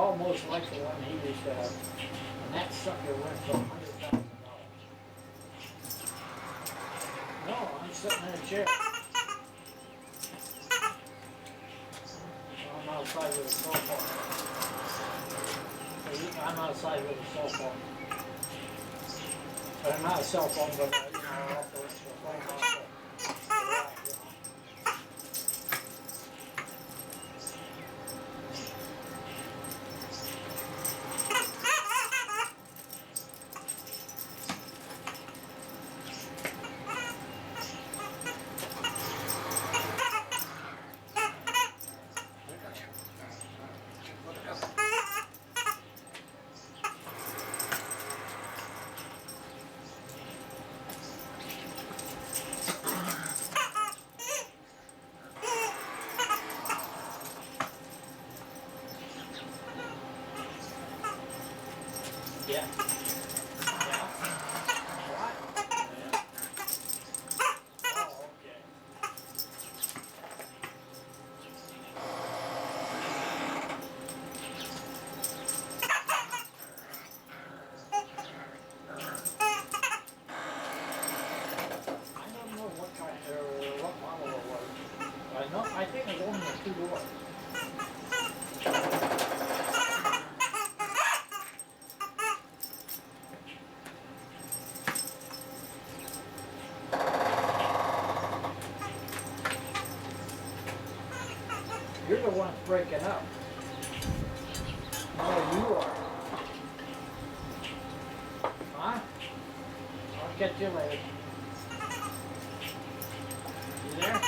almost like the one he used to have. And that sucker went for $100,000. No, I'm sitting in a chair. I'm outside with a cell phone. I'm outside with a cell phone. But not a cell phone, but off the phone off the rack, Yeah. Yeah. What? Yeah. Oh, okay. I don't know what kind or what model it was. I think it was only a two-door. You're the one that's breaking up. Oh, you are. Huh? I'll catch you later. You there?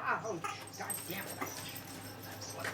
Ouch! God damn it! That's what.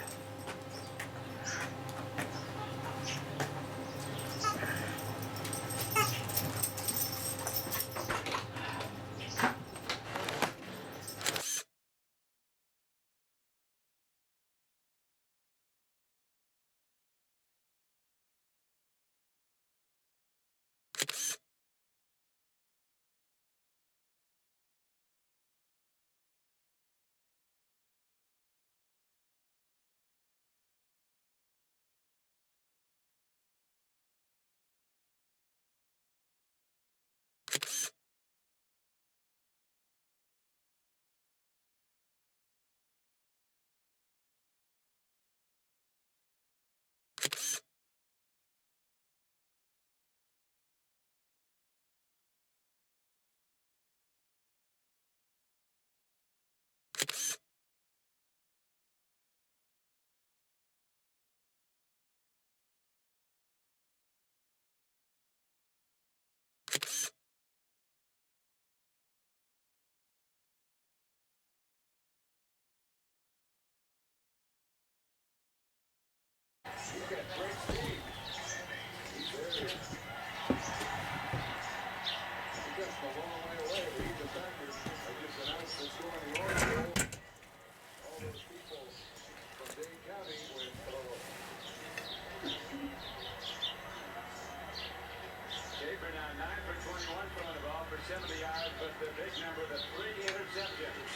Caper now 9 for 21 throwing the ball for 70 yards, but the big number, the 3 interceptions.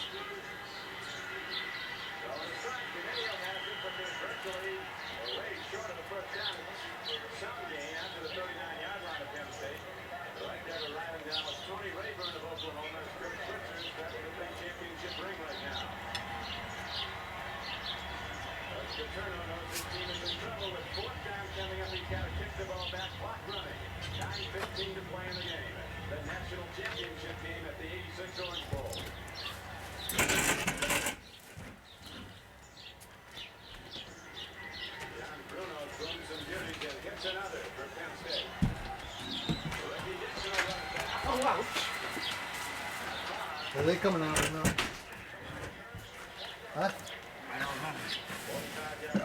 So a strike, and Video has it, but they're virtually way short of the first down. Some gain after the 39-yard line of Penn State. Right there to ride him down was Tony Rayburn of Oklahoma. Kurt Schwitzer's got the big championship ring right now. Paterno knows his team is in trouble with fourth down coming up. He's got to kick the ball back, clock running. 9:15 to play in the game. The national championship game at the 86 Orange Bowl. John Bruno doing some duties and hits another for Penn State. Ricky Dixon will run it back. Oh, ouch! Are they coming out now? Huh? I don't know. 45-yard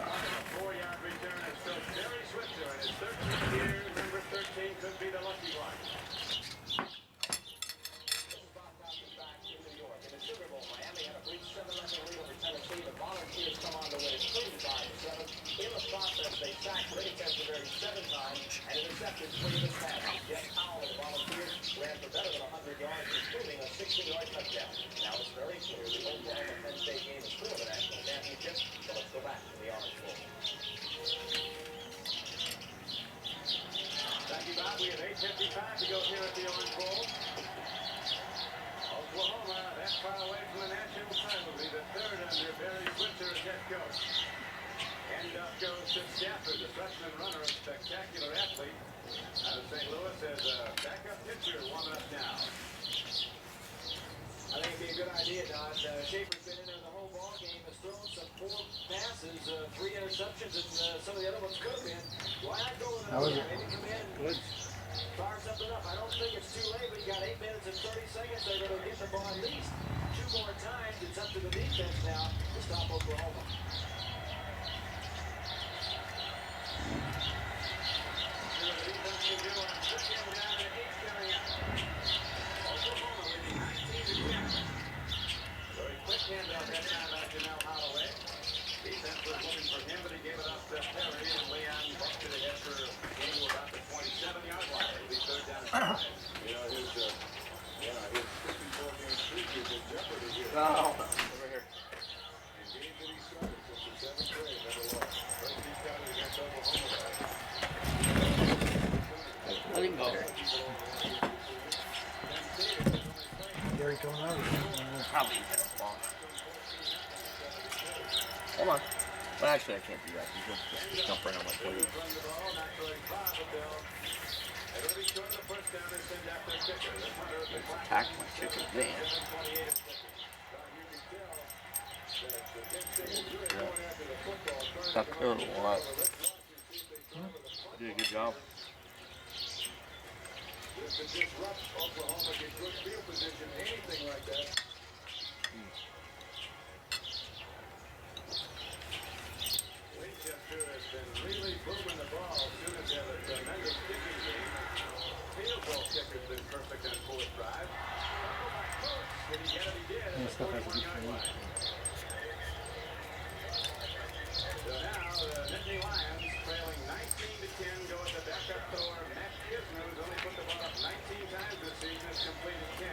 They sacked Brady Testaverde 7 times and intercepted 3 of his passes. Jeff Powell, the Volunteers, ran for better than 100 yards, including a 60-yard touchdown. Now it's very clear the Oklahoma-Penn State game is still the national championship, so let's go back to the Orange Bowl. Thank you, Bob. We have 8:55 to go here at the Orange Bowl. Oklahoma, that far away from the national title, will be the third under Barry Switzer as head coach. Handoff goes to Stafford, the freshman runner, a spectacular athlete out of St. Louis as a backup pitcher warming up now. I think it'd be a good idea, Don. Schaefer's been in there the whole ball game, has thrown some poor passes, 3 interceptions, and some of the other ones could have been. Why not go with another guy? Maybe come in and fire something up. I don't think it's too late, but you got 8 minutes and 30 seconds. They're going to get the ball at least 2 more times. It's up to the defense now to stop Oklahoma. See what the defense can do on 2nd down and 8 coming up. Oklahoma leading 19-10. Very quick handoff that time out to Mel Holloway. Defense was looking for him, but he gave it up to Carrie, and Leon busted ahead for a game to about the 27-yard line. It'll be 3rd down and 5. You know, his 54-game streak is in jeopardy here. No. Over here. In games that he started since the 7th grade, never lost. First he counted against Oklahoma. Let him go. Gary coming out. Probably hit a ball. Hold on. Well, actually, I can't do that. You just jump right on my plate. Attack my chicken man. Got cleared a lot. You did a good job. Just to disrupt Oklahoma, get good field position, anything like that. Winchester has been really moving the ball. Students have a tremendous kicking game. Field goal kicker's been perfect on 4th drive. Did he get it? He did. Yeah, stuff has to be true. So now the Nittany Lions trailing 19-10 go with the backup thrower Matt Kisner, who's only put the ball up 19 times this season, has completed 10.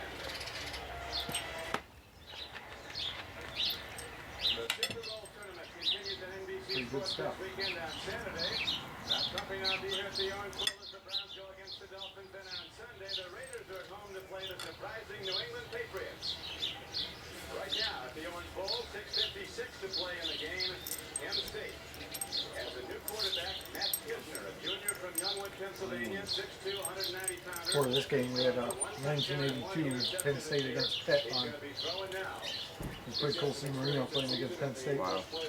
The Super Bowl tournament continues on NBC Sports this weekend on Saturday. That company now be here at the Orange Bowl as the Browns go against the Dolphins. And on Sunday, the Raiders are at home to play the surprising New England Patriots. Right now at the Orange Bowl, 6:56 to play in the game. M-State has a new quarterback, Matt Kisner, a junior from Youngwood, Pennsylvania, 6'2", 190-pounder. For this game, we had 1982 Penn State against Pitt on. It's pretty cool seeing Marino playing against Penn State. Wow. For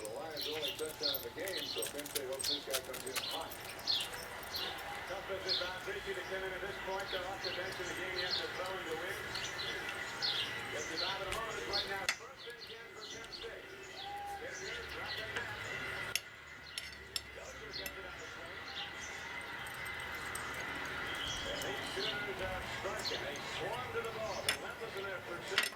the Lions, only touchdown in the game, so Penn State hopes this guy comes in hot. Tough visit by Bricky to come in at this point. They're off the bench in the game. He has to throw in the wing. Gets the dive in a moment. Right now, 1st and 10 for Penn State. Kisner, drop that back. Dozier gets it on the swing. And these Sooners are striking. They swarm to the ball. Relentless in their pursuit.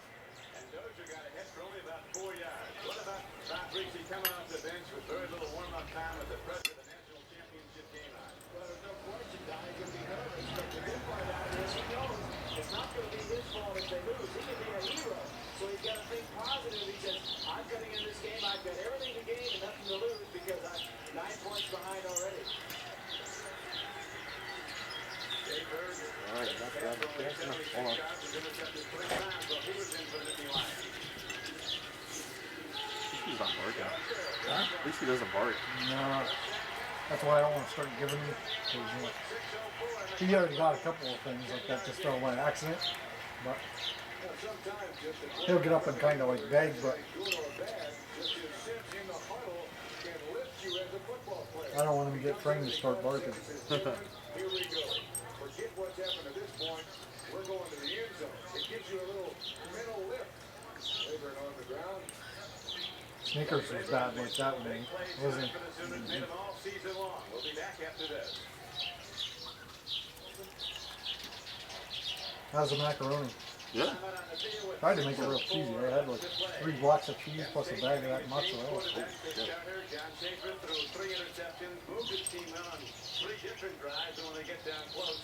And Dozier got ahead for only about 4 yards. What about Bob Bricky coming off the bench with very little warm-up time with the pressure of the national championship game on? Well, there's no question Donnie's going to be nervous, but the good part about it is he knows it's not going to be his fault if they lose. He can be a hero, so he's got to think positive. He says, I'm getting in this game, I've got everything to gain and nothing to lose because I'm 9 points behind already. All right, that's hold on. He's not barking. Huh? At least he doesn't bark. No, that's why I don't want to start giving him. He already got a couple of things like that just throw by accident, but he'll get up and kind of like beg, but I don't want him to get trained to start barking. Here we go. Forget what's happened at this point. We're going to the end zone. It gives you a little mental lift. Laboring on the ground. Snickers was bad like that one, wasn't he? We'll be back after this. How's the macaroni? Yeah. Tried to make it real cheesy. I had like 3 blocks of cheese plus a bag of that mozzarella. John Schaefer threw 3 interceptions, moved his team on 3 different drives, and when they get down close,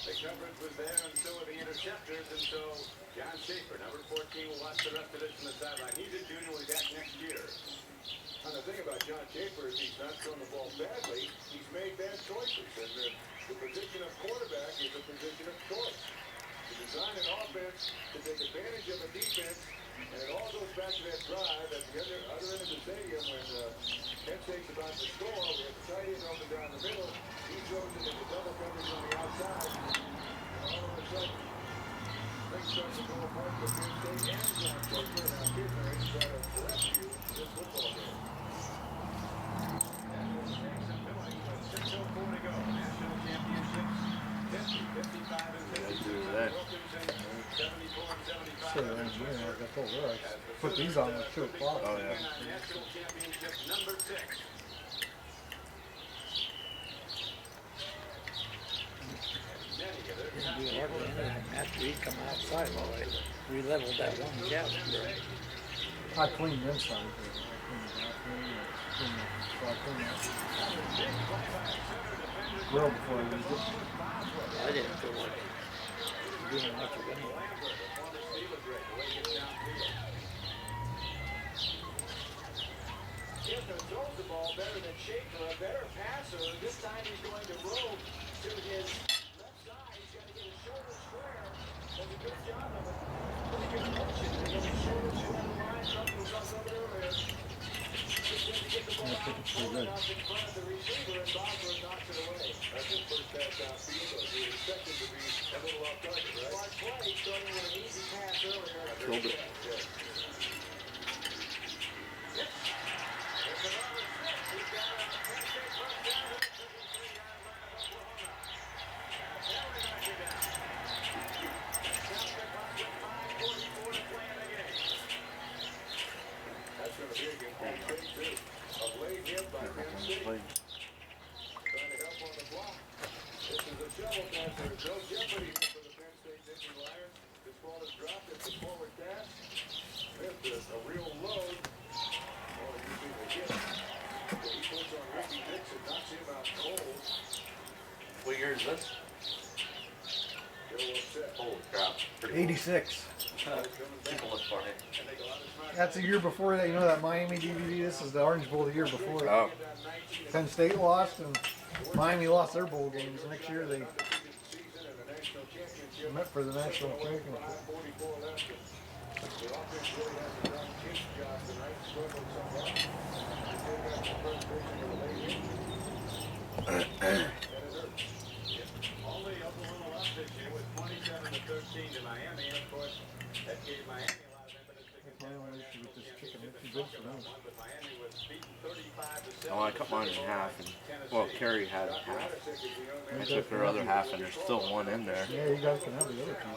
the coverage was there, and so were the interceptors, and so John Schaefer, number 14, will watch the rest of this from the sideline. He's a junior, will be back next year. And the thing about John Schaefer is he's not thrown the ball badly. He's made bad choices. And the position of quarterback is a position of choice. To design an offense, to take advantage of a defense, and it all goes back to that drive at the other end of the stadium when Penn State's about to score. We have the tight end open down the middle. He throws it into double coverage on the outside. And all of a sudden, things start to go apart for Penn State and John Schaefer. Now, Kidner is trying to rescue this football game. 6:04 to go. National championships. 55 and 52. Sure, engineering, like I told her, I put these on at 2 o'clock. Oh, yeah. National championship number 6. After he come outside, well, we leveled that one gap. I cleaned the inside. I cleaned the bathroom. I cleaned the grill before I used it. I didn't feel like doing much of anything. Kidner throws the ball better than Schaefer, a better passer. This time he's going to roll to his left side. He's going to get his shoulder square. Does a good job of it. Pretty good motion. He gets his shoulder square to line. Something was up over earlier. Just going to get the ball out full enough in front of the receiver, and Bosworth knocks it away. That's his first pass downfield. You would expect him to be a little off target, right? Smart play, starting with an easy pass earlier. Killed it. That's going to be against Penn State, too. A late hit by Penn State. Trying to help on the block. This is a shovel pass. There's no jeopardy here for the Penn State Nittany Lions. This ball is dropped. It's a forward pass. Smith is a real load. Oh, you see the hit. He puts on Ricky Dixon, knocks him out cold. What year is this? Still upset. Holy crap. Pretty 86. People look funny. That's the year before that. You know that Miami DVD? This is the Orange Bowl the year before. Oh. Penn State lost and Miami lost their bowl games. Next year they met for the national championship. The offense really hasn't done his job tonight. Struggled somewhat. They got the first portion of the late hit. And it hurts. Only Oklahoma lost this year with 27-13 to Miami, and of course, that gave Miami a lot of impetus to contend for the national championship. But Miami was beaten 35-7. Oh, I cut mine in half, and well, Carrie had half. I took her other half, and there's still one in there. Yeah, you guys can have the other two.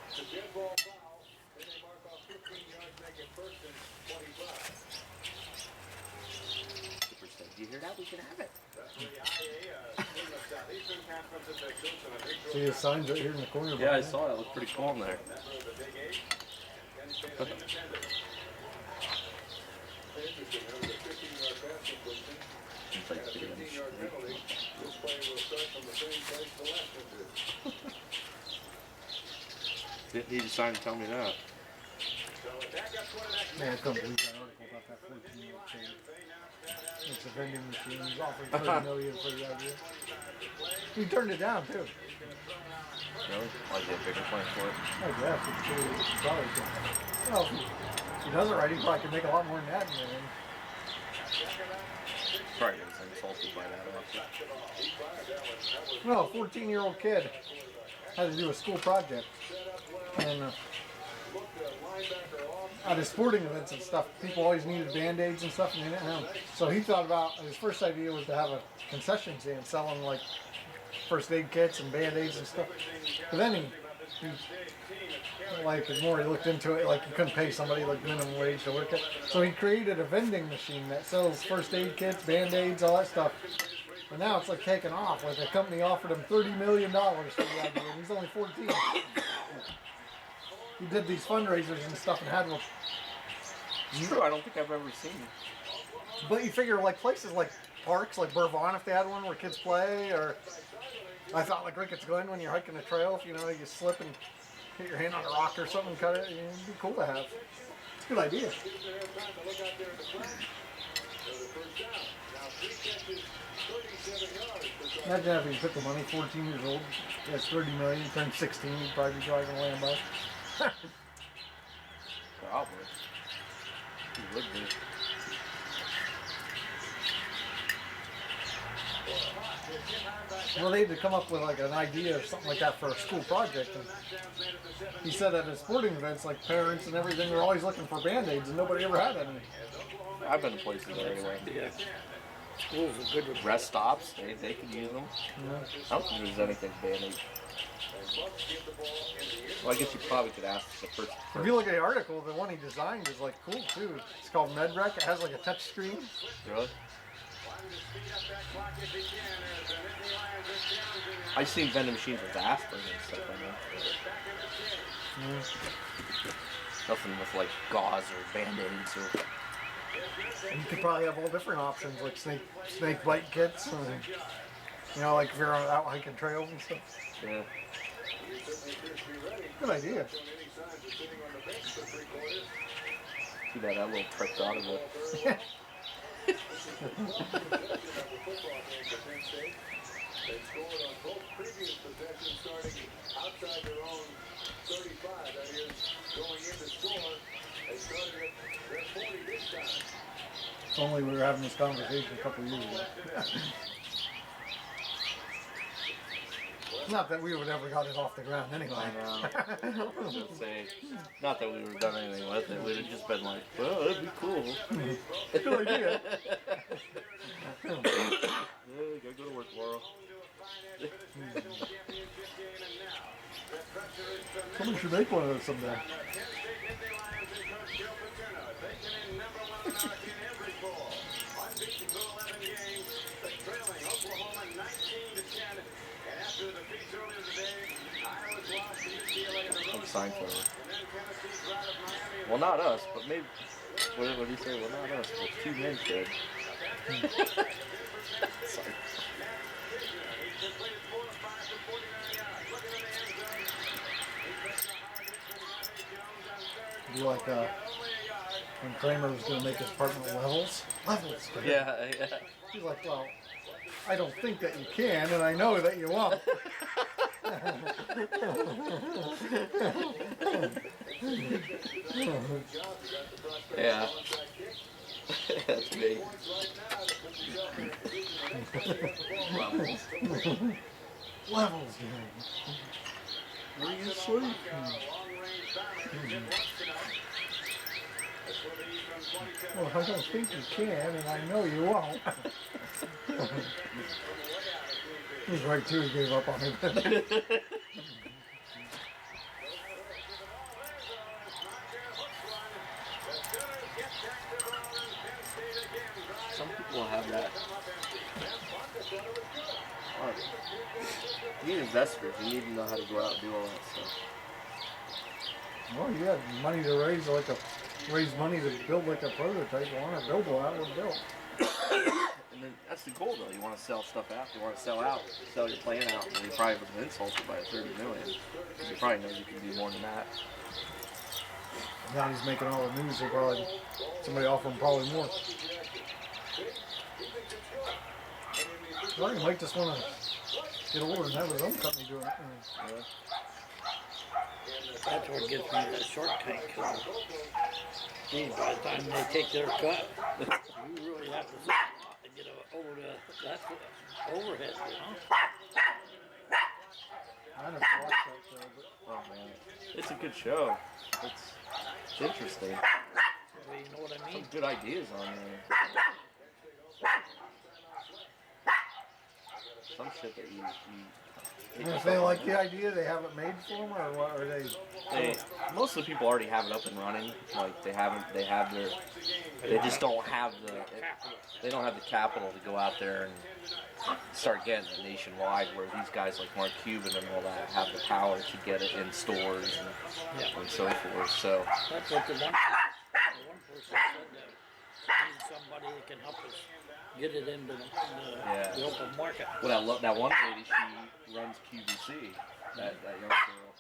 It's a dead ball foul. Then they mark off 15 yards, make it first and 25. Super said, "Do you hear that? We can have it." See his signs right here in the corner. Yeah, I saw it. It looked pretty cool in there. Interesting. That was a 15-yard pass completion. It's like And a 15-yard penalty. This play will start from the same place the last one did. He decided to tell me that. Man, I couldn't believe that article about that 14-year-old kid. It's a vending machine. He's offered $30 million for the idea. He turned it down too. Really? Why is he a bigger plan for it? I guess it's probably good. Well, if he does it right, he probably could make a lot more than that in the end. Probably gets insulted by that after. No, a 14-year-old kid had to do a school project. And at his sporting events and stuff, people always needed Band-Aids and stuff, and they didn't have them. So he thought about, his first idea was to have a concession stand selling like first aid kits and Band-Aids and stuff. But then he like, the more he looked into it, like, he couldn't pay somebody like minimum wage to work it. So he created a vending machine that sells first aid kits, Band-Aids, all that stuff. And now it's like taking off. Like, the company offered him $30 million for the idea, and he's only 14. he did these fundraisers and stuff and had them. It's true. I don't think I've ever seen. But you figure like places like parks, like Bourbon, if they had one where kids play, or I thought like Ricketts Glen when you're hiking a trail, if you know you slip and hit your hand on a rock or something, cut it. It'd be cool to have. It's a good idea. Imagine if he took the money, 14 years old, he has 30 million, turned 16, he'd probably be driving a Lambo. Probably. He would be. Well, they had to come up with like an idea or something like that for a school project. And he said at his sporting events, like parents and everything were always looking for Band-Aids and nobody ever had any. I've been to places there anyway. Yeah. Schools are good with Rest stops, they could use them. Yeah. I don't think there's anything Band-Aid. Well, I guess you probably could ask the first. If you look at the article, the one he designed is like cool too. It's called MedRec. It has like a touch screen. Really? I've seen vending machines with aspirin and stuff like that. Nothing with like gauze or Band-Aids or. And you could probably have all different options like snake bite kits, and you know, like if you're out hiking trails and stuff. Yeah. Good idea. Too bad that little tricked out of it. Yeah. They scored on both previous possessions starting outside their own 35. That is, going in to score. They started at their 40 this time. If only we were having this conversation a couple of years ago. Not that we would ever got it off the ground anyway. I know. I was gonna say, not that we would have done anything with it. We'd have just been like, well, that'd be cool. Good idea. Yeah, gotta go to work tomorrow. Somebody should make one of those someday. I'm signed for it. Well, not us, but maybe. What did he say? Well, not us, but 2 men could. Sorry. Be like when Kramer was going to make his apartment levels. Levels. Yeah. He's like, well, I don't think that you can, and I know that you won't. Yeah. That's me. Levels, Were you asleep? Well, I don't think you can, and I know you won't. He's right too, he gave up on him. Some people have that. You need investors. You need to know how to go out and do all that stuff. Well, you had money to raise money to build like a prototype. I want to build one, I would build. And then that's the goal, though. You want to sell stuff out. You want to sell your plan out, and you probably was insulted by $30 million. Because you probably know you can do more than that. Now he's making all the news. So probably somebody offer him probably more. I think Mike just want to get older and have his own company doing it. Yeah. That's what gets me the short tank. Gee, by the time they take their cut, you really have to get over that's overhead, you know? I never watched that show, but Oh man, it's a good show. It's interesting. Well, you know what I mean? Some good ideas on there. Some shit that you if they like the idea, they have it made for them, or what? Or they most of the people already have it up and running. Like they just don't have the capital to go out there and start getting it nationwide, where these guys like Mark Cuban and all that have the power to get it in stores and so forth. So That's what the one person said, that we need somebody that can help us get it into the open market. well, that one lady, she runs QVC, that young girl.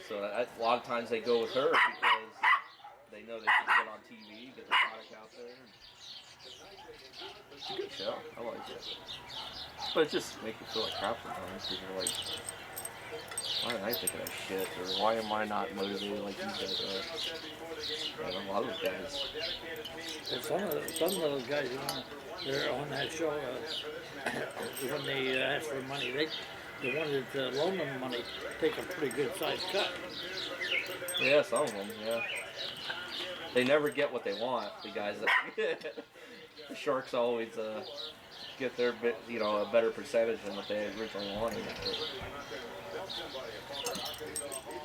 So a lot of times they go with her because they know they can get on TV, get the product out there. It's a good show. I like it. But it just makes you feel like crap sometimes because you're like, why did I think of that shit? Or why am I not motivated like these guys are? And a lot of those guys. And some of those guys, they're on that show, when they ask for money, the ones that loan them money take a pretty good sized cut. Yeah, some of them, yeah. They never get what they want, the guys that the Sharks always get their bit, a better percentage than what they originally wanted.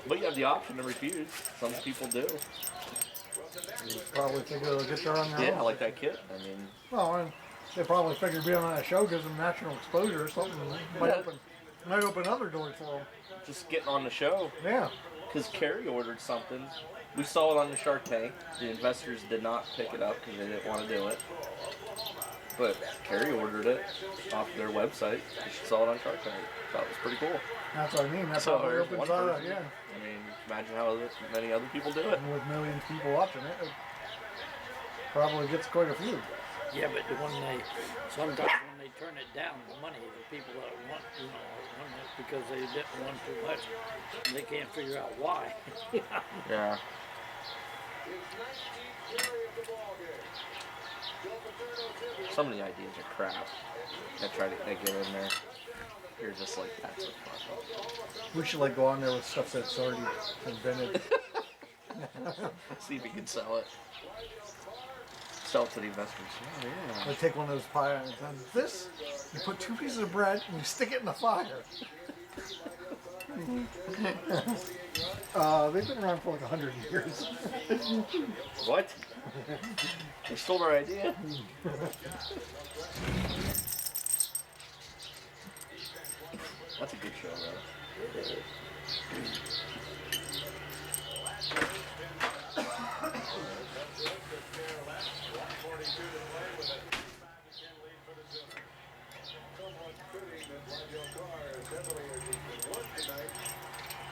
But you have the option to refuse. Some people do. You probably figure they'll get there on their own. Yeah, like that kid. I mean. Well, and they probably figure being on that show gives them national exposure or something. Might open other doors for them. Just getting on the show. Yeah. Because Carrie ordered something. We saw it on the Shark Tank. The investors did not pick it up because they didn't want to do it. But Carrie ordered it off their website. She saw it on Shark Tank. Thought it was pretty cool. That's what I mean. That's So how it there's opens one up. person. Yeah. I mean, imagine how many other people do it. And with millions of people watching it, it probably gets quite a few. Yeah, but sometimes when they turn it down, the money, the people that want it because they didn't want too much, they can't figure out why. Yeah. Some of the ideas are crap. They get in there. You're just like, that's a fuck. We should go on there with stuff that's already invented. See if we can sell it. Sell it to the investors. Oh, yeah. They take one of those pies and this, you put 2 pieces of bread and you stick it in the fire. They've been around for 100 years. What? They stole our idea? That's a good show, though.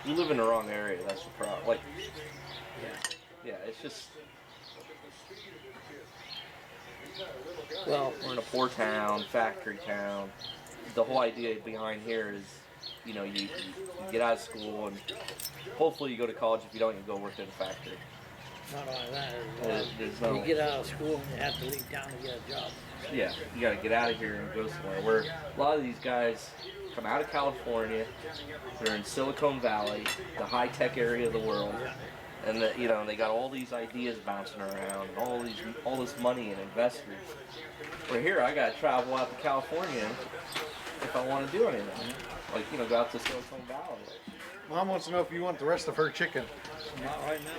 You live in the wrong area, that's the problem. Yeah, it's just. Well, we're in a poor town, factory town. The whole idea behind here is, you get out of school and hopefully you go to college. If you don't, you go work in a factory. not only that, There's no. you get out of school and you have to leave town to get a job. Yeah, you got to get out of here and go somewhere. Where a lot of these guys come out of California, they're in Silicon Valley, the high-tech area of the world, and they got all these ideas bouncing around, and all this money and investors. Where here, I got to travel out to California if I want to do anything. Go out to Silicon Valley. Mom wants to know if you want the rest of her chicken. Not right now.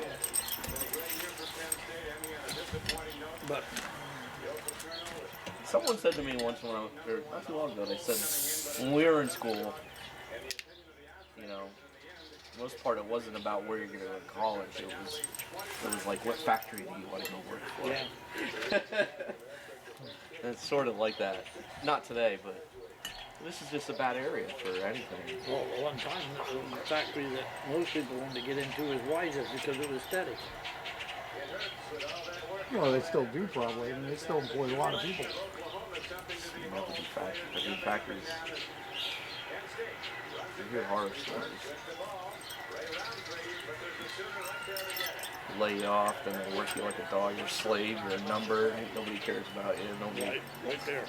But Someone said to me once not too long ago, they said, when we were in school, most part it wasn't about where you're going to go to college. It was like, what factory do you want to go work for? yeah, And it's sort of like that. Not today, but this is just a bad area for anything. well, one time the factory that most people wanted to get into was Wiser because it was steady. Well, they still do probably. I mean, they still employ a lot of people. You have to do factories. You hear horror stories. Lay you off, then they work you like a dog. You're a slave. You're a number. Nobody cares about you. Nobody. Right there.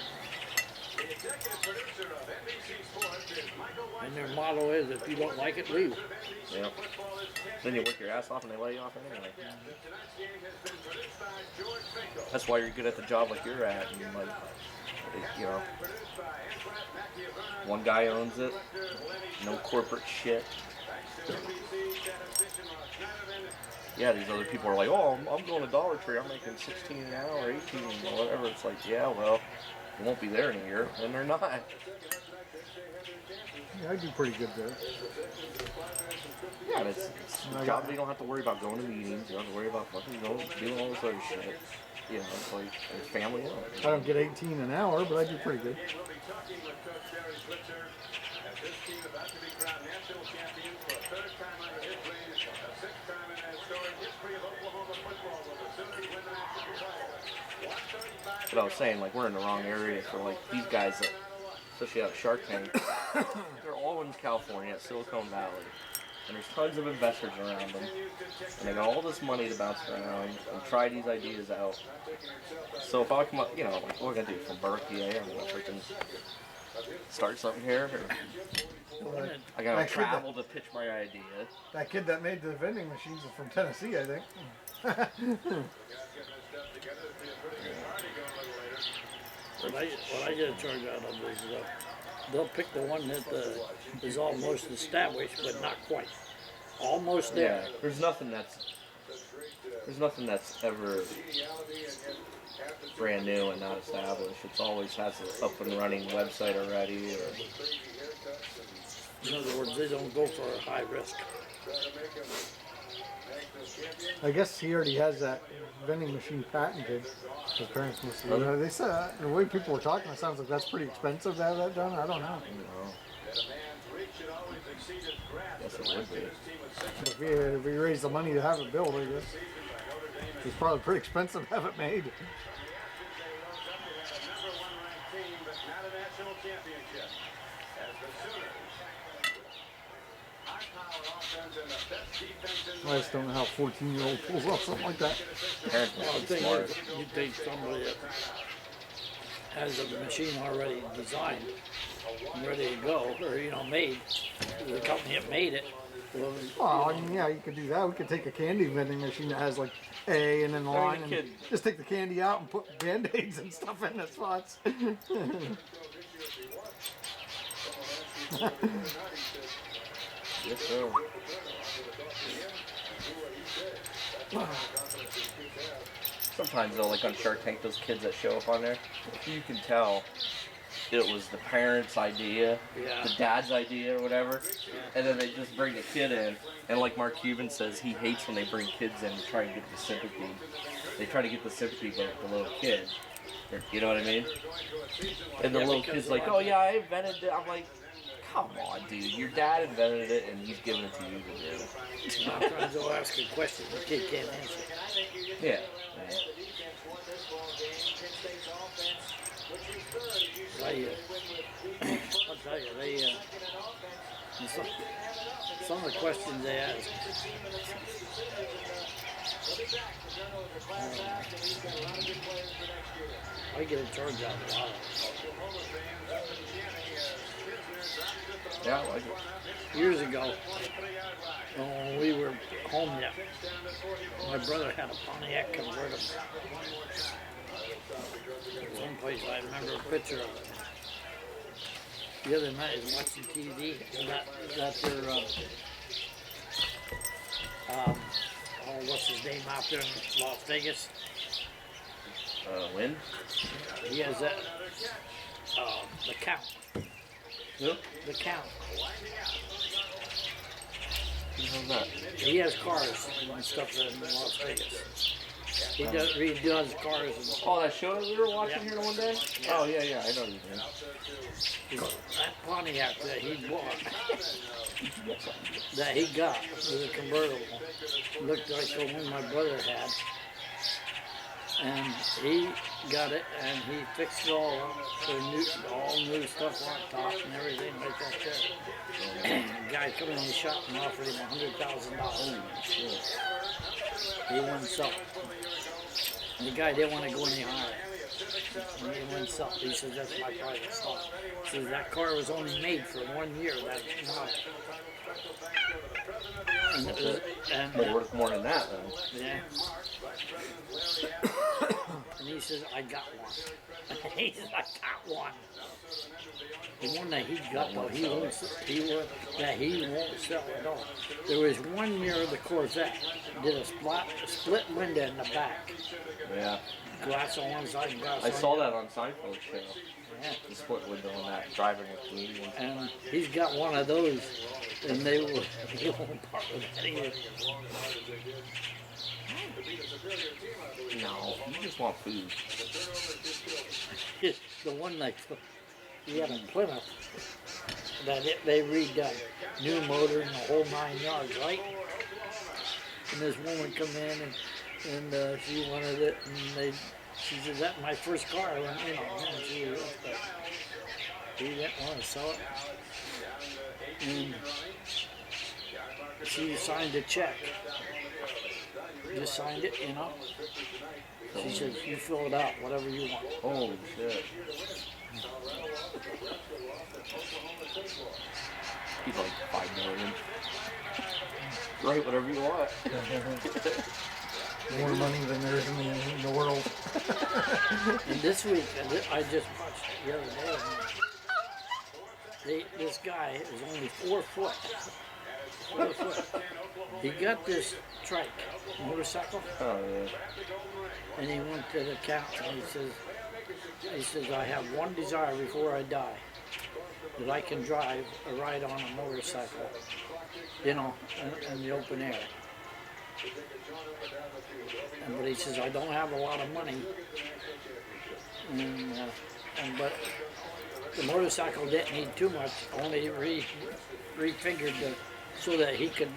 And their motto is, if you don't like it, leave. Yeah. Then you work your ass off and they lay you off anyway. That's why you're good at the job like you're at. And one guy owns it. No corporate shit. Yeah, these other people are like, oh, I'm going to Dollar Tree. I'm making $16 an hour, $18, or whatever. It's like, yeah, well, won't be there in a year, and they're not. Yeah, I do pretty good there. Yeah, it's a job that you don't have to worry about going to meetings. You don't have to worry about fucking going, doing all this other shit. You know, it's like it's family owned. I don't get 18 an hour, but I do pretty good. We'll be talking with Coach Carrie Switzer as this team about to be crowned national champions for a third time under his reign, a sixth time in the storied history of Oklahoma football. Will the Sooners win the national title? But I was saying, like, we're in the wrong area for like these guys that, especially out of Shark Tank. They're all in California, at Silicon Valley. And there's tons of investors around them. And they got all this money to bounce around and try these ideas out. So if I come up, you know, like, what am I going to do from Berkeley? I'm going to freaking start something here. Or I got to travel to pitch my idea. That kid that made the vending machines is from Tennessee, I think. What I get a charge out of is they'll pick the one that is almost established, but not quite. Almost there. Yeah, there's nothing that's ever brand new and not established. It's always has an up and running website already. Or in other words, they don't go for a high risk. I guess he already has that vending machine patented. His parents must have. They said the way people were talking, it sounds like that's pretty expensive to have that done. I don't know. Yes, it would be. If we raise the money to have it built, I guess it's probably pretty expensive to have it made. I just don't know how a 14-year-old pulls off something like that. Parents Well, the must be thing smart. is, you take somebody that has a machine already designed, ready to go, or made. The company that made it. Well, I mean, yeah, you could do that. We could take a candy vending machine that has like A and then the line, and just take the candy out and put Band-Aids and stuff in the spots. Yes, sir. Sometimes though, like on Shark Tank, those kids that show up on there, you can tell it was the parents' idea, the dad's idea or whatever, and then they just bring the kid in, and like Mark Cuban says, he hates when they bring kids in to try and get the sympathy. They try to get the sympathy of the little kid. You know what I mean? And the little kid's like, oh yeah, I invented it. I'm like, come on, dude. Your dad invented it, and he's giving it to you to do. Sometimes they'll ask a question the kid can't answer. Yeah. I'll tell you, some of the questions they ask. I get a charge out of a lot of it. Yeah, I like it. Years ago, when we were home yet, my brother had a Pontiac convertible. Someplace I remember a picture of it. The other night I was watching TV, and got their, what's his name out there in Las Vegas? Win? He has that, the Count. Yep. The Count. That? He has cars and stuff in Las Vegas. He does cars. And, oh, that show that we were watching here one day? Yeah. Oh, yeah, I know you did. that Pontiac that he bought, that he got, was a convertible. Looked like the one my brother had. And he got it, and he fixed it all up. So all new stuff on top and everything like that there. The guy come in the shop and offered him $100,000. He wouldn't sell it. And the guy didn't want to go any higher. And he wouldn't sell it. He says, that's my private stuff. He says, that car was only made for 1 year. That But worth more than that, then. yeah. And he he says, I got one. He says, I got one. The one that he got though, he won't sell at all. There was one near the Corvette, did a split window in the back. Yeah. Glass on one side and glass I on saw the that other. on Seinfeld's show. Yeah. The split window on that driving with comedians. And he's got one of those, and he won't part with that either. No, you just want food. The one that he had in Plymouth, that they redone, new motor and the whole 9 yards, right? And this woman come in and she wanted it, and she said, "That's my first car." I went, man, she didn't want to sell it. And she signed a check. Just signed it, She said, "You fill it out, whatever you want." Holy shit. He's like $5 million. Write whatever you want. More money than there is in the world. And this week, I just watched it the other day. This guy is only 4 foot. 4 foot. He got this trike, motorcycle, Oh, yeah. and he went to the count and he says, "I have one desire before I die, that I can drive a ride on a motorcycle, in the open air." But he says, "I don't have a lot of money, but the motorcycle didn't need too much, only refigured so that he could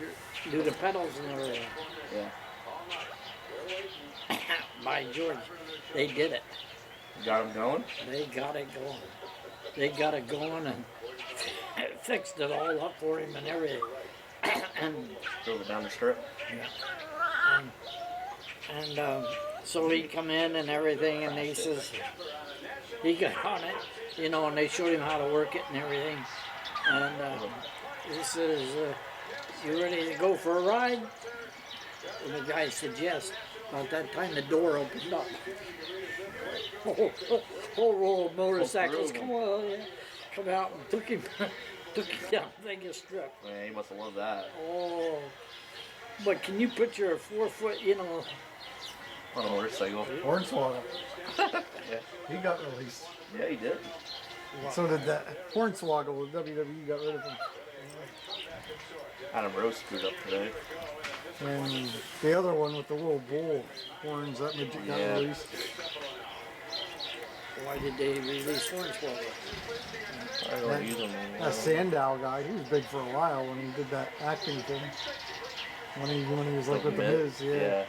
do the pedals and everything." Yeah. By George, they did it. You got him going? They got it going. They got it going and fixed it all up for him and everything. And Drove it down the strip? so he come in and everything, and he says, he got on it, and they showed him how to work it and everything. And he says, "You ready to go for a ride?" And the guy said yes. About that time, the door opened up. Whole row of motorcycles come out and took him down Vegas Strip. Man, he must have loved that. Oh, but can you put your 4 foot, On a motorcycle. Hornswoggle. Yeah. He got released. Yeah, he did. So did that Hornswoggle with WWE got rid of him. Adam Rose screwed up today. And the other one with the little bull horns, that midget got Yeah. released. Why did they release Hornswoggle? I don't use them anymore. That Sandow guy, he was big for a while when he did that acting thing. When he was like with the Miz, Yeah.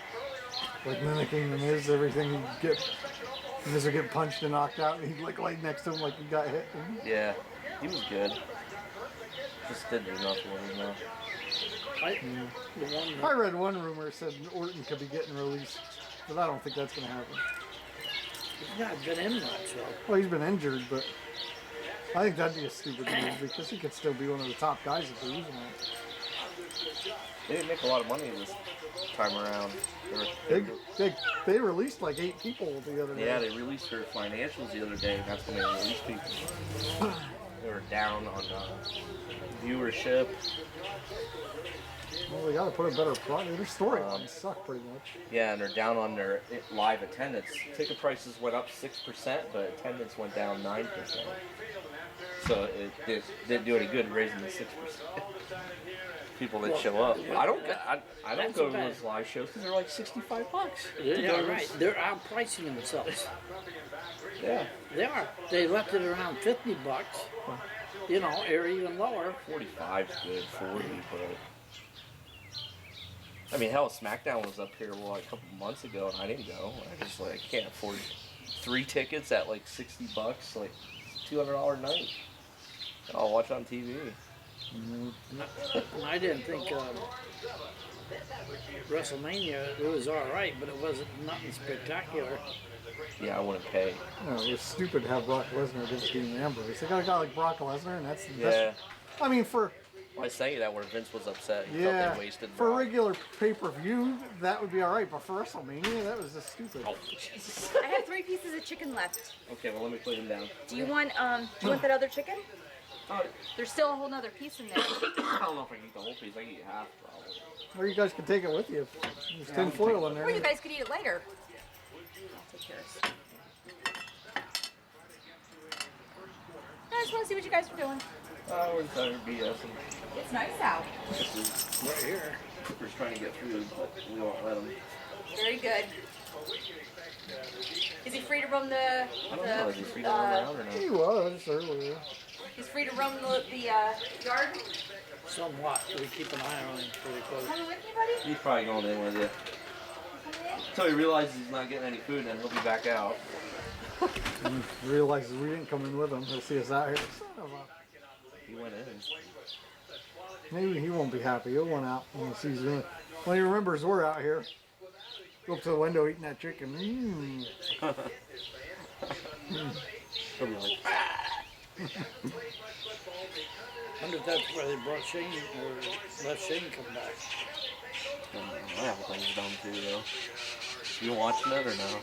like mimicking the Miz, everything he'd get. Miz would get punched and knocked out, and he'd like lay next to him like he got hit. Yeah. He was good. Just didn't do nothing with him, though. I read one rumor said Orton could be getting released, but I don't think that's going to happen. He's not been in much, though. Well, he's been injured, but I think that'd be a stupid move because he could still be one of the top guys if they're using him. They didn't make a lot of money this time around. They released like 8 people the other day. Yeah, they released their financials the other day, and that's when they released people. They were down on viewership. Well, they got to put a better product. Their storylines suck pretty much. Yeah, and they're down on their live attendance. Ticket prices went up 6%, but attendance went down 9%. So it didn't do any good raising the 6%. People that show up. I don't go to those live shows because they're like $65. Yeah, right. They're outpricing themselves. Yeah. They are. They left it around $50, or even lower. 45's good, 40, but I mean, hell, SmackDown was up here a couple months ago, and I didn't go. I just I can't afford 3 tickets at like $60, like $200 a night. I'll watch on TV. I didn't think WrestleMania, it was all right, but it wasn't nothing spectacular. Yeah, I wouldn't pay. No, it was stupid to have Brock Lesnar against Dean Ambrose. They got a guy like Brock Lesnar, and that's the Yeah. best. I mean, for I was saying that where Vince was upset. He Yeah, felt they wasted for Brock. regular pay-per-view, that would be all right, but for WrestleMania, that was just stupid. Oh, Jesus. I have 3 pieces of chicken left. Okay, well, let me put him down. Do you want that other chicken? Oh, There's still a whole nother piece in there. I don't know if I can eat the whole piece. I can eat half, probably. Or you guys can take it with you. There's tin foil in there. Or you guys could eat it later. I'll take yours. I just want to see what you guys are doing. We're just trying to BS. It's nice out. Right here. We're just trying to get food, but we won't let him. Very good. Is he free to roam the? I don't know. Is he free to run around or not? He was earlier. He's free to roam the yard. Somewhat. We keep an eye on him pretty close. Coming with you, buddy? He's probably going in with you. Coming in? Until he realizes he's not getting any food, then he'll be back out. And realizes we didn't come in with him. He'll see us out here. Son of a- He went in. Maybe he won't be happy. He'll want out when he sees it. When he remembers we're out here. Go up to the window eating that chicken. He'll be like, I wonder if that's why they brought Shane, or let Shane come back. I have things done too, though. You watching it or no?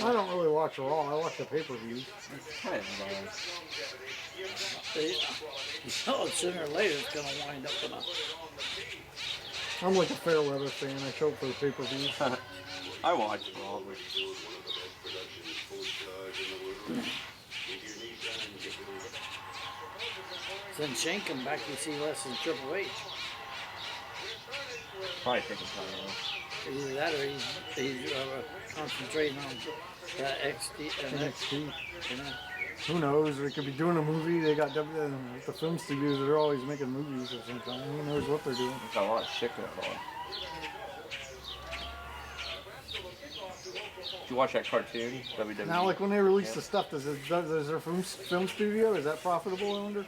I don't really watch Raw. I watch the pay-per-views. It's kind of Sooner or later it's going to wind up in a... I'm like a fair weather fan. I show up for the pay-per-views. I watch Raw. Since Shane come back, you see less than Triple H. Probably taking time off. Either that or he's concentrating on XT. NXT. You know. Who knows? They could be doing a movie. They got the film studios. They're always making movies or something. Who knows what they're doing? Got a lot of shit going on. Did you watch that cartoon? WWE? Now, like when they release the stuff, does their film studio, is that profitable, I wonder?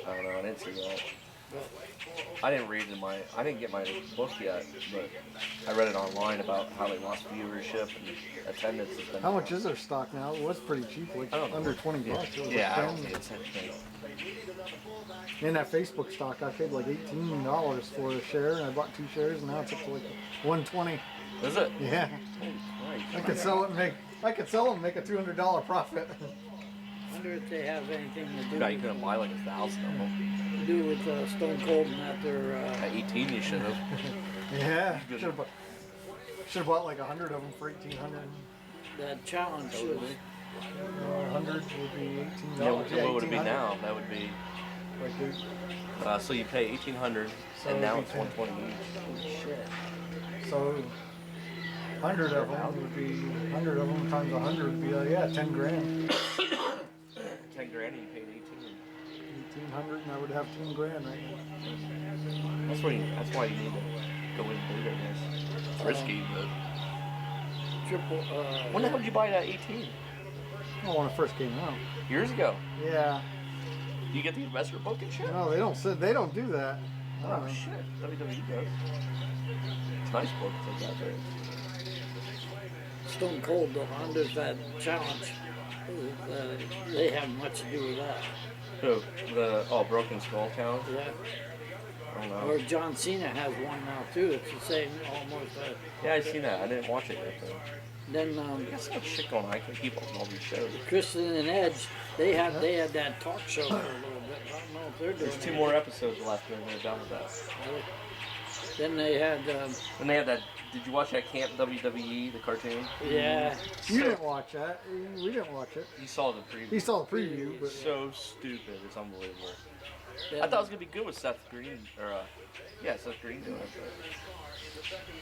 I don't know. I didn't see that. I didn't read I didn't get my book yet, but I read it online about how they lost viewership and attendance has been. How much is their stock now? It was pretty cheap, like I don't know. under 20 bucks. It was Yeah, I like don't 10. think it's anything. In that Facebook stock, I paid like $18 for a share, and I bought 2 shares, and now it's up to like 120. Is it? Yeah, Holy Christ. I could sell it and make a $200 profit. I wonder if they have anything to do, No, you couldn't buy like 1,000 of them. with Stone Cold and that they're... At 18, you should have. Yeah, should have bought like 100 of them for $1,800. that challenge was... 100 would be $18. Yeah, what would it be $1,800. now? That would be. Like, So you pay 1,800, So and now it'd it's be 120 each. Shit. so 100 of them would be 100 of them times 100 would be 10 grand. 10 grand, and you paid 18. 1,800, and I would have 10 grand right now. That's why you need to go in big, I guess. It's risky, but. Triple... When the hell did you buy that 18? Oh, when it first came out. Years ago. Yeah. You get the investor book and shit? No, they don't do that. I don't Oh know. shit, WWE does. It's a nice book to take out there. Stone Cold, though, under that challenge, they have much to do with that. Who? The Broken Skull Challenge? Yeah. I don't know. Or John Cena has one now too. It's the same almost. Yeah, I seen that. I didn't watch it yet though. Then I got so much shit going on. I can't keep up with all these shows. Kristen and Edge, they had that talk show for a little bit. I don't know if they're doing. There's 2 more episodes left and they're done with that. Then they had And they had that. Did you watch that Camp WWE, the cartoon? yeah. You didn't watch that. We didn't watch it. You saw the preview. He saw the preview, but So stupid. It's unbelievable. Then, I thought it was gonna be good with Seth Green, or Seth Green doing it.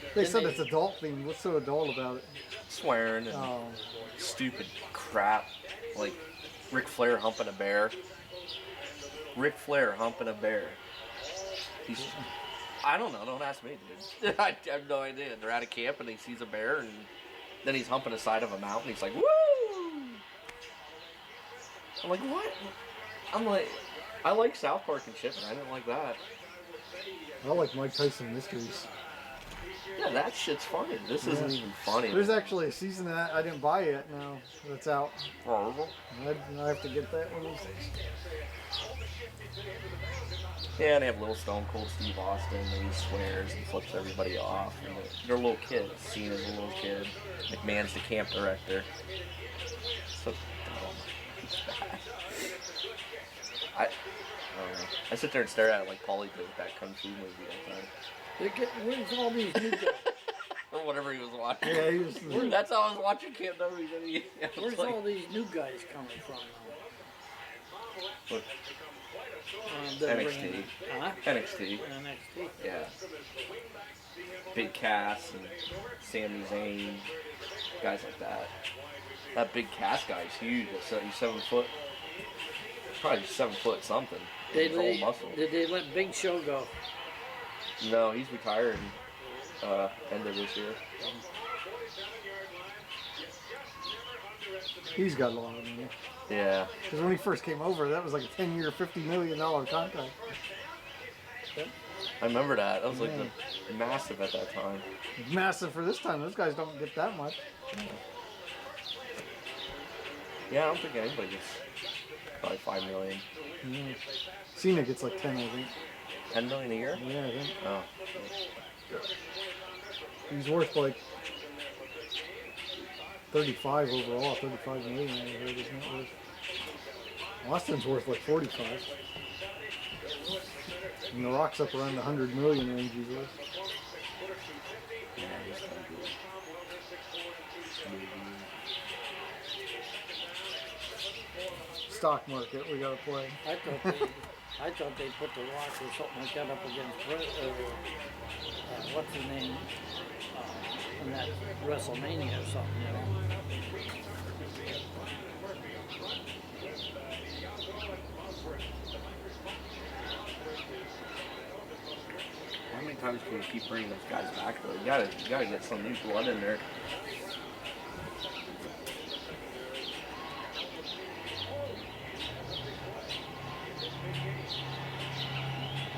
But they said it's adult themed. What's so adult about it? swearing and Oh, stupid crap, like Ric Flair humping a bear. Ric Flair humping a bear. I don't know. Don't ask me, dude. I have no idea. They're at a camp and he sees a bear and then he's humping the side of a mountain. He's like, woo! I'm like, what? I'm like, I like South Park and shit, but I didn't like that. I like Mike Tyson Mysteries. Yeah, that shit's funny. This isn't even funny. There's actually a season of that I didn't buy yet now that's out. Horrible. I have to get that one of these days. Yeah, they have little Stone Cold Steve Austin, and he swears and flips everybody off. And they're little kids, seen as a little kid. McMahon's the camp director. So dumb. It's bad. I don't know. I sit there and stare at it like Paulie did with that Kung Fu movie all the time. Where's all these new guys? Or whatever he was watching. Yeah, he was, That's how I was watching Camp W. Where's all these new guys coming from? Look, They're NXT. bringing- Huh? NXT. NXT. Yeah. Big Cass and Sami Zayn, guys like that. That Big Cass guy is huge. He's 7 foot. Probably 7 foot something. He's all muscle. Did they let Big Show go? No, he's retiring end of this year. he's got a lot of money. Yeah. Because when he first came over, that was like a 10-year, $50 million contract. I remember that. That was like the massive at that time. Massive for this time. Those guys don't get that much. Yeah, I don't think anybody gets probably $5 million. Cena gets like 10, I think. $10 million a year? Yeah, I think. Oh. He's worth like 35 overall, 35 million. I heard, isn't it? Worth? Austin's worth like 45. And The Rock's up around the 100 million range he's worth. Yeah, he's so good. Stock market, we gotta play. I thought they put The Rock or something like that up against what's his name in that WrestleMania or something. You know? How many times can you keep bringing those guys back though? You gotta get some new blood in there.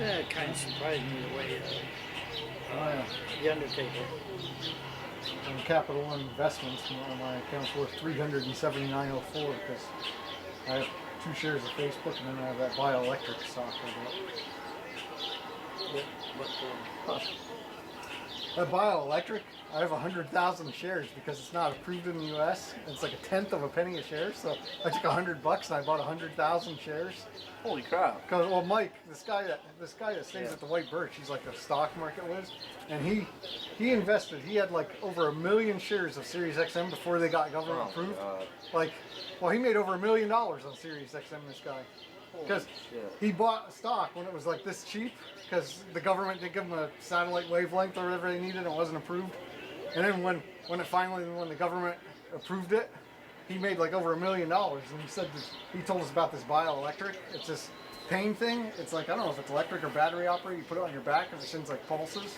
Yeah, it kind of surprised me the way The Undertaker. And Capital One Investments, my account's worth $379.04 because I have 2 shares of Facebook and then I have that bioelectric stock I bought. That bioelectric, I have 100,000 shares because it's not approved in the U.S. It's like 1/10 of a penny a share, so I took $100 and I bought 100,000 shares. Holy crap. Cause well, Mike, this guy that stays at the White Birch, he's like a stock market whiz, and he invested. He had like over 1 million shares of Sirius XM before they got government approved. Like, well, he made over $1 million on Sirius XM. This guy, because he bought stock when it was like this cheap, because the government didn't give him a satellite wavelength or whatever they needed, and it wasn't approved. And then when the government approved it, he made like over $1 million, and he said he told us about this bioelectric. It's this pain thing. It's like, I don't know if it's electric or battery operated. You put it on your back and it sends like pulses.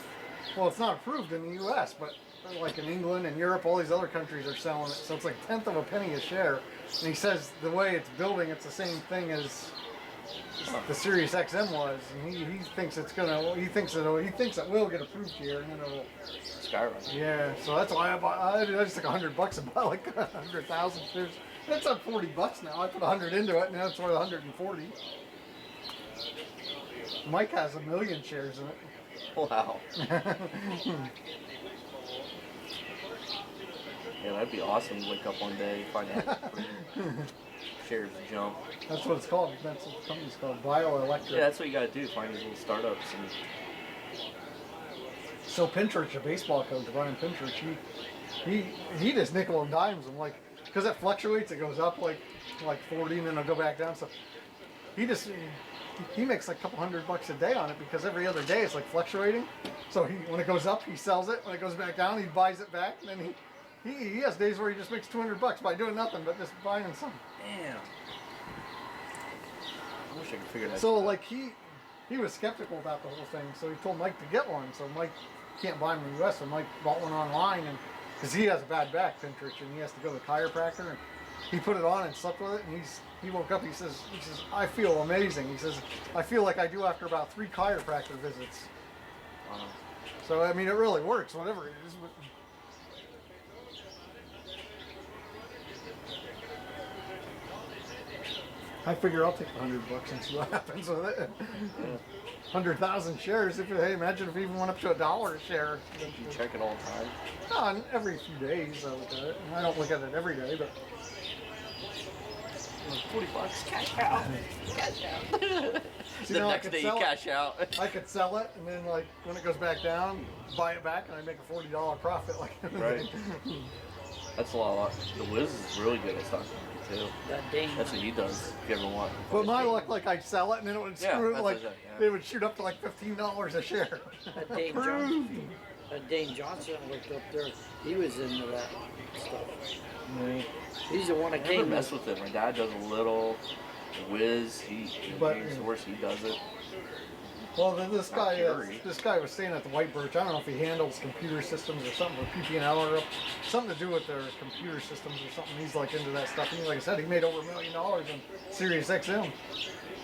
Well, it's not approved in the U.S., but like in England and Europe, all these other countries are selling it. So it's like 1/10 of a penny a share. And he says the way it's building, it's the same thing as the Sirius XM was, and he thinks it's gonna. He thinks it will get approved here, and then it'll skyrocket. Yeah, so that's why I just took $100 and bought like 100,000 shares. That's up $40 now. I put 100 into it, and now it's worth 140. Mike has 1 million shares in it. Wow. Yeah, that'd be awesome to wake up one day and find out shares jump. That's what it's called. That's what the company's called, Bioelectric. Yeah, that's what you gotta do, find these little startups. And so Pinterich, a baseball coach, Brian Pinterich, he just nickel and dimes them, like, because it fluctuates, it goes up like 40 and then it'll go back down. So he makes like a couple $100 a day on it because every other day it's like fluctuating. So when it goes up, he sells it. When it goes back down, he buys it back. And then he has days where he just makes $200 by doing nothing but just buying some. damn. I wish I could figure that So out. like he was skeptical about the whole thing. So he told Mike to get one. So Mike can't buy them in the US. So Mike bought one online, and because he has a bad back, Pinterich, and he has to go to the chiropractor. And he put it on and slept with it, and he woke up. He says I feel amazing. He says I feel like I do after about 3 chiropractor visits. Wow. So I mean, it really works, whatever it is. But I figure I'll take $100 and see what happens with it. 100,000 shares. Hey, imagine if it even went up to $1 a share. You check it all the time. No, every few days I look at it. I don't look at it every day, but $40. Cash out. Cash out. See, The now I next could day you sell it. cash out. I could sell it, and then like when it goes back down, buy it back, and I make a $40 profit. Like Right. That's a lot. The Wiz is really good at stock market too. That Dane, That's what he does. If you ever want. But my luck, like I'd sell it, and then it would Yeah, screw that's like what I said, yeah. it would shoot up to like $15 a share. that Dane Johnson, Johnson looked up there. He was into that stuff. He's the one that I never came. mess with it. My dad does a little. The Wiz, he's the worst. He does it. Well, then this Carrie. guy was staying at the White Birch. I don't know if he handles computer systems or something, or PP&L or something to do with their computer systems or something. He's like into that stuff. And like I said, he made over $1 million on Sirius XM.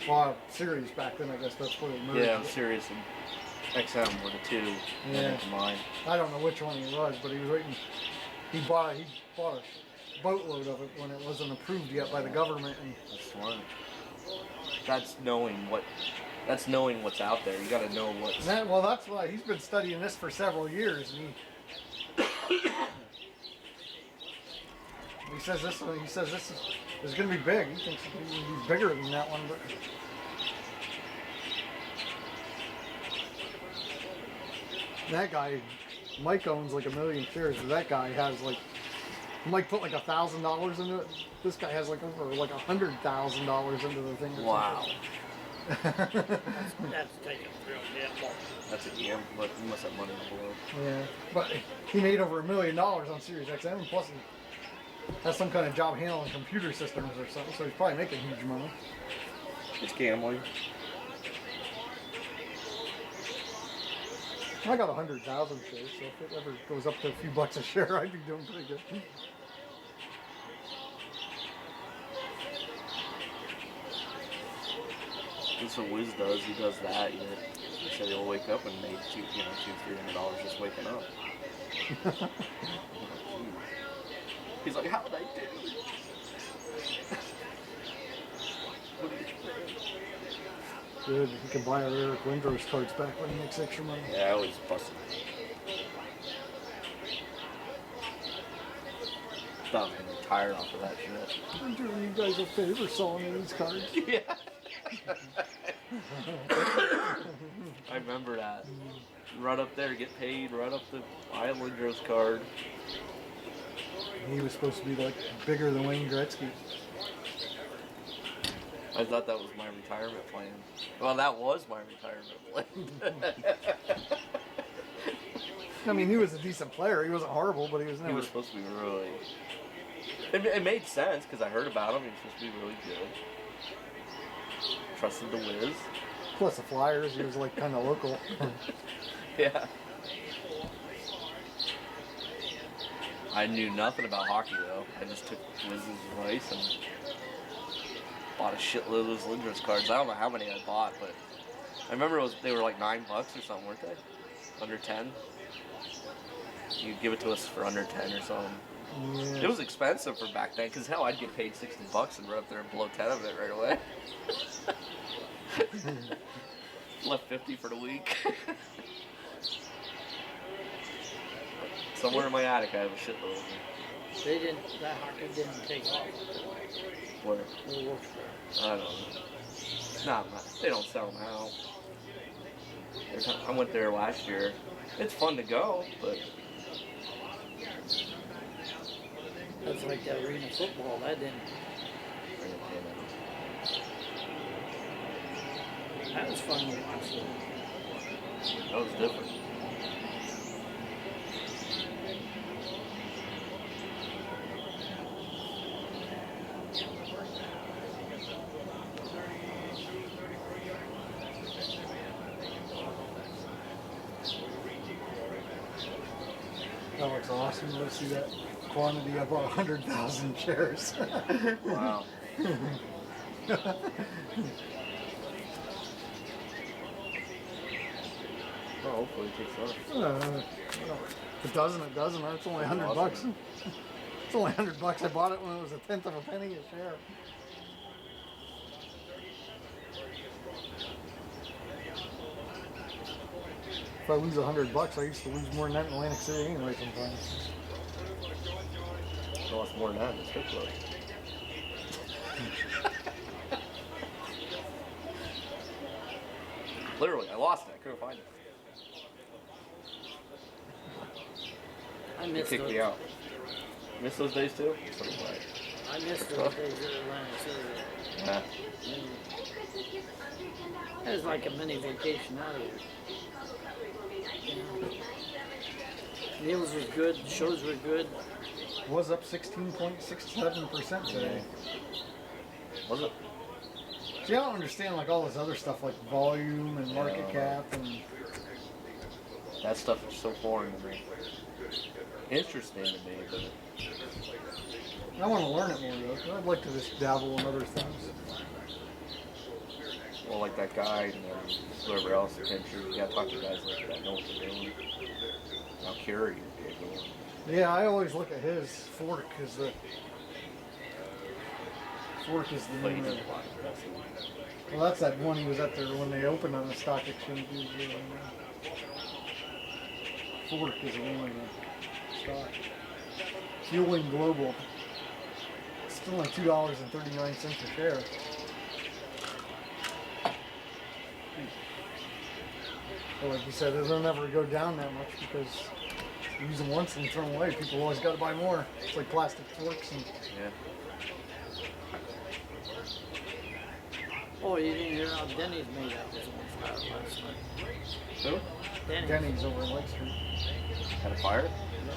Well, Sirius back then, I guess that's what it merged. Yeah, Sirius and XM were the two. Yeah. Combined. I don't know which one he was, but he was waiting. He bought a boatload of it when it wasn't approved yet by the government. And That's smart. That's knowing what's out there. You got to know what's. well, that's why he's been studying this for several years, and he says this is going to be big. He thinks it's going to be bigger than that one, but. That guy, Mike owns like 1 million shares, but that guy has like, Mike put like $1,000 into it. This guy has like over like $100,000 into the thing. Wow. That's taking real gamble. That's a gamble, but you must have money below. Yeah, but he made over $1 million on Sirius XM, plus he has some kind of job handling computer systems or something, so he's probably making huge money. It's gambling. I got 100,000 shares, so if it ever goes up to a few bucks a share, I'd be doing pretty good. That's what Wiz does. He does that. He said he'll wake up and make $200-$300 just waking up. He's like, how did I do? What do you think? Good, he can buy our Eric Windrose cards back when he makes extra money. Yeah, I always bust it. Thought I was retired off of that shit. I'm doing you guys a favor selling these cards. Yeah. I remember that. Run up there, get paid, run up the Islanders card. He was supposed to be like bigger than Wayne Gretzky. I thought that was my retirement plan. Well, that was my retirement plan. I mean, he was a decent player. He wasn't horrible, but he was never. He was supposed to be really. It made sense because I heard about him. He was supposed to be really good. Trusted the Wiz. Plus the Flyers, he was like kind of local. Yeah. I knew nothing about hockey though. I just took Wiz's advice and bought a shitload of those Lindros cards. I don't know how many I bought, but I remember they were like $9 or something, weren't they? Under 10. You give it to us for under 10 or something. Yeah. It was expensive for back then, because hell, I'd get paid $60 and run up there and blow 10 of it right away. Left 50 for the week. Somewhere in my attic, I have a shitload of them. That hockey didn't take off. Where? It worked for I don't know. Not much. They don't sell them out. I went there last year. It's fun to go, but That's like that arena football. That didn't. That was fun to watch. That was different. That looks awesome. Let's see that quantity. I bought 100,000 shares. Wow. Oh, hopefully it takes off. If it doesn't, it doesn't. Or it's only $100. It's only $100. I bought it when it was a tenth of a penny a share. If I lose $100, I used to lose more than that in Atlantic City anyway sometimes. I lost more than that in the strip club. Literally, I lost it. I couldn't find it. I They missed kicked those. me out. Miss those days too? I missed those days at Atlantic City. Yeah. It was like a mini vacation out here. Meals was good, shows were good. Was up 16.67% today. Was it? See, I don't understand like all this other stuff like volume and market cap and That stuff is so foreign to me. Interesting to me, but I want to learn it more though. 'Cause I'd like to just dabble in other things. well, like that guy and whoever else, I'm sure you gotta talk to guys like that know what they're doing. Now Carrie would be a good one. Yeah, I always look at his fork as the But he name of doesn't it. like it. Well, that's that one he was at there when they opened on the stock exchange. Fork is the name of the stock. Fueling Global. It's still only $2.39 a share. But like you said, it'll never go down that much because you use them once and throw them away. People always got to buy more. It's like plastic forks and Yeah. Oh, you didn't hear how Denny's made out was on fire last night. Who? Denny's over in Lake Street. Had a fire? Yeah.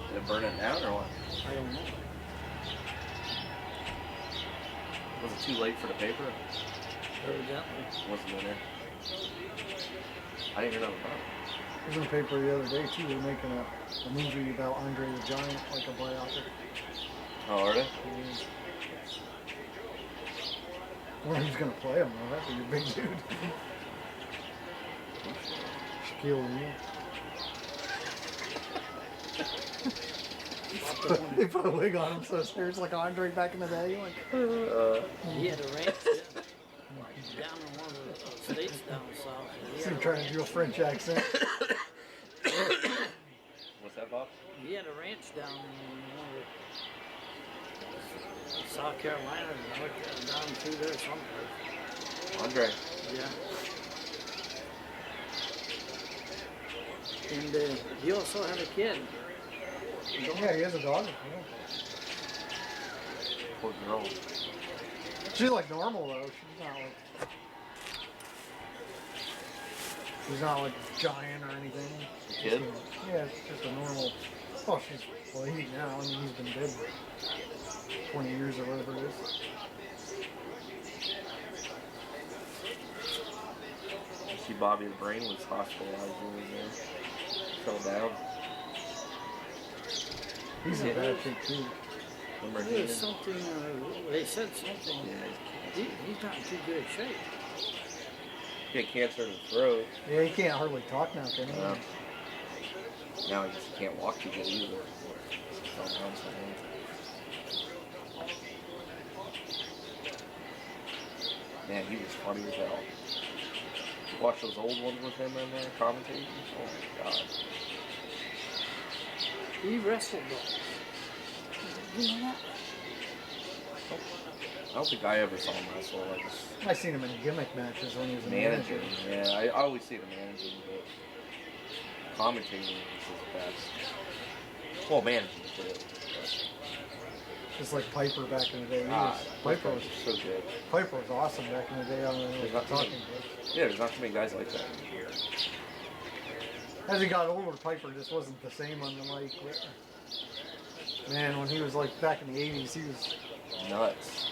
Did it burn it down or what? I don't know. Was it too late for the paper? Evidently. Wasn't in there. I didn't hear nothing about it. It was in the paper the other day too. They're making a movie about Andre the Giant, like a biopic. Oh, are they? Yeah. Well, who's gonna play him though? That'd be a big dude. Shaquille O'Neal. They put a wig on him so it stares like Andre back in the day. Like, He had a ranch down in one of the states down south. He see had him a trying ranch- to do a French accent. What's that, Bob? He had a ranch down in one of South Carolina, down through there someplace. Andre. Yeah. And he also had a kid. Yeah, he has a daughter. Yeah. Poor girl. She's like normal though. She's not like giant or anything. The kid? Yeah, it's just a normal. Oh, she's 80 now. I mean, he's been dead 20 years or whatever it is. You see Bobby the Brain was hospitalized over there. Fell down. He's in bad shape too. Remember There he was did? something, they said something. Yeah, He's not in too good shape. he had cancer in his throat. Yeah, he can't hardly talk now, can he? Yeah. Now he just can't walk too good either. Fell down somewhere. Man, he was funny as hell. Watch those old ones with him in there commentating. Oh my god. He wrestled though. You know that? I don't think I ever saw him wrestle. Like I seen him in gimmick matches when he was a managing. manager. Yeah, I always see him managing, but commentating is his best. Well, managing is good. Just like Piper back in the day. Piper Piper was so good. Piper was awesome back in the day on There's the not too talking many- books. Yeah, there's not too many guys like that. As he got older, Piper just wasn't the same on the mic. Man, when he was like back in the 80s, he was Nuts.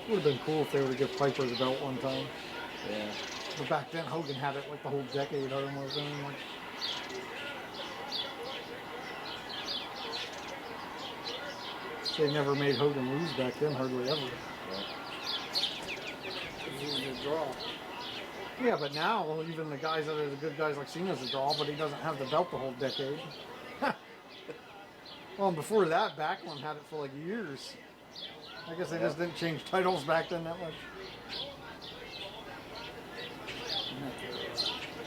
would have been cool if they would have given Piper the belt one time. Yeah. But back then, Hogan had it like the whole decade almost. And like, They never made Hogan lose back then, hardly ever. He's a draw. Yeah, but now even the guys that are the good guys like Cena's a draw, but he doesn't have the belt the whole decade. Well, and before that, Backlund had it for like years. I guess they just didn't change titles back then that much.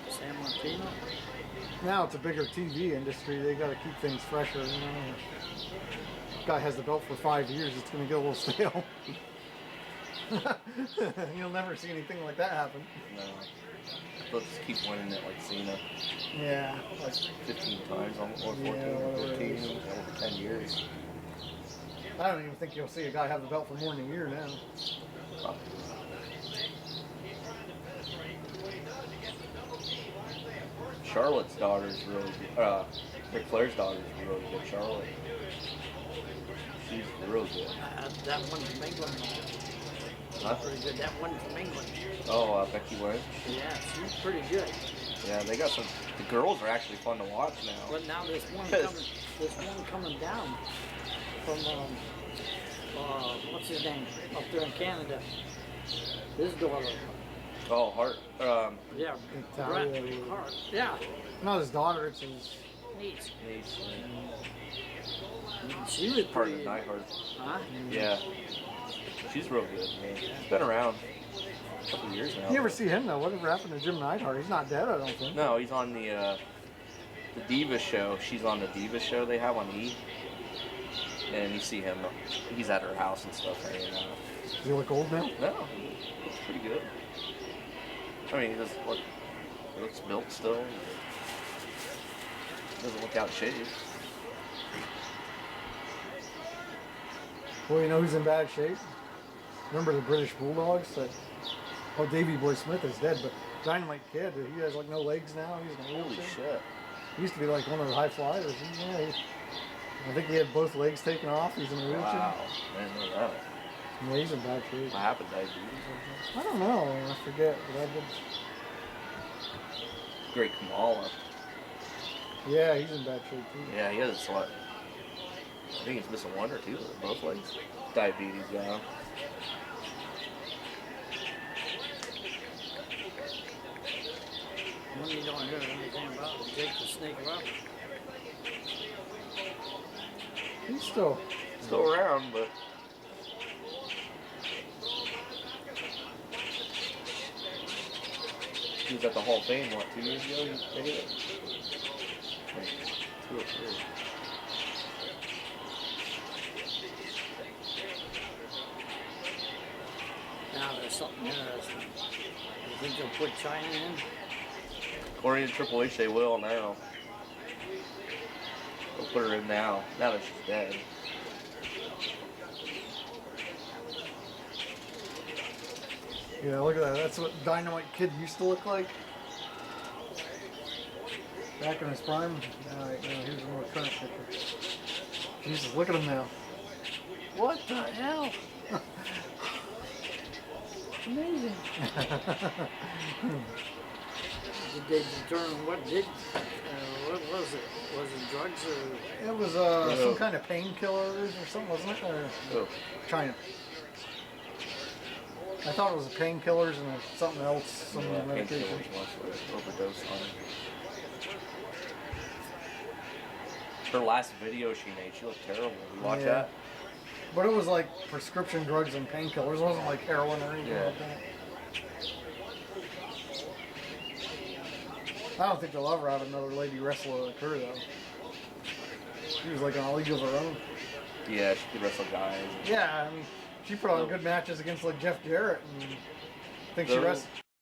San Martino. Now it's a bigger TV industry. They got to keep things fresher. You know? Guy has the belt for 5 years. It's going to get a little stale. You'll never see anything like that happen. No. Let's keep winning it like Cena. Yeah. Like 15 times, almost, or 14, Yeah, 15, over 10 years. I don't even think you'll see a guy have the belt for more than a year now. Probably. Charlotte's daughter is really good. Ric Flair's daughter is really good. Charlotte. She's real good. That one from England. Huh? Pretty good. That one from England. Oh, Becky Lynch. Yeah, she's pretty good. Yeah, they got some. The girls are actually fun to watch now. But now there's one coming down from what's his name up there in Canada. His daughter. Oh, Hart. Yeah, Italia. Bret Hart. Yeah. Not his daughter, it's his. Niece. Nice. She was Part of pretty. Neidhart. Huh? Yeah. She's real good, man. She's been around a couple of years now. You ever see him though? Whatever happened to Jim Neidhart? He's not dead, I don't think. No, he's on the Diva show. She's on the Diva show they have on E. And you see him. He's at her house and stuff hanging out. Does he look old now? No, looks pretty good. I mean, he looks built still. Doesn't look out of shape. Well, you know who's in bad shape? Remember the British Bulldogs? Oh, Davey Boy Smith is dead, but Dynamite Kid, he has like no legs now. He's in a Holy wheelchair. shit. He used to be like one of the high flyers. I think he had both legs taken off. He's in a wheelchair. Wow. I didn't know that. Yeah, he's in bad shape. What happened, diabetes? I don't know. I forget. But I did. Great Kamala. Yeah, he's in bad shape too. Yeah, he has a lot. I think he's missing one or two of both legs. Diabetes, yeah. One you don't hear anything about is Jake the Snake Roberts. He's still. Still around, but he was at the Hall of Fame, what, 2 years ago? He did it? Like 2 or 3. Now there's something interesting. You think they'll put China in? According to Triple H, they will now. They'll put her in now that she's dead. Yeah, look at that. That's what Dynamite Kid used to look like. Back in his prime. Here's a more current picture. Jesus, look at him now. What the hell? Amazing. Did they determine what what was it? Was it drugs or? It was some kind of painkillers or something, wasn't it? Or Oh. China. I thought it was painkillers and something else, some Yeah, medication. painkillers mostly. Overdose on it. Her last video she made, she looked terrible. You watch that? But it was like prescription drugs and painkillers. It wasn't like heroin or anything Yeah. like that. I don't think they'll ever have another lady wrestler like her though. She was like on a league of her own. Yeah, she could wrestle guys. Yeah, I mean, she put on good matches against like Jeff Jarrett, and I think she Though- wrestled.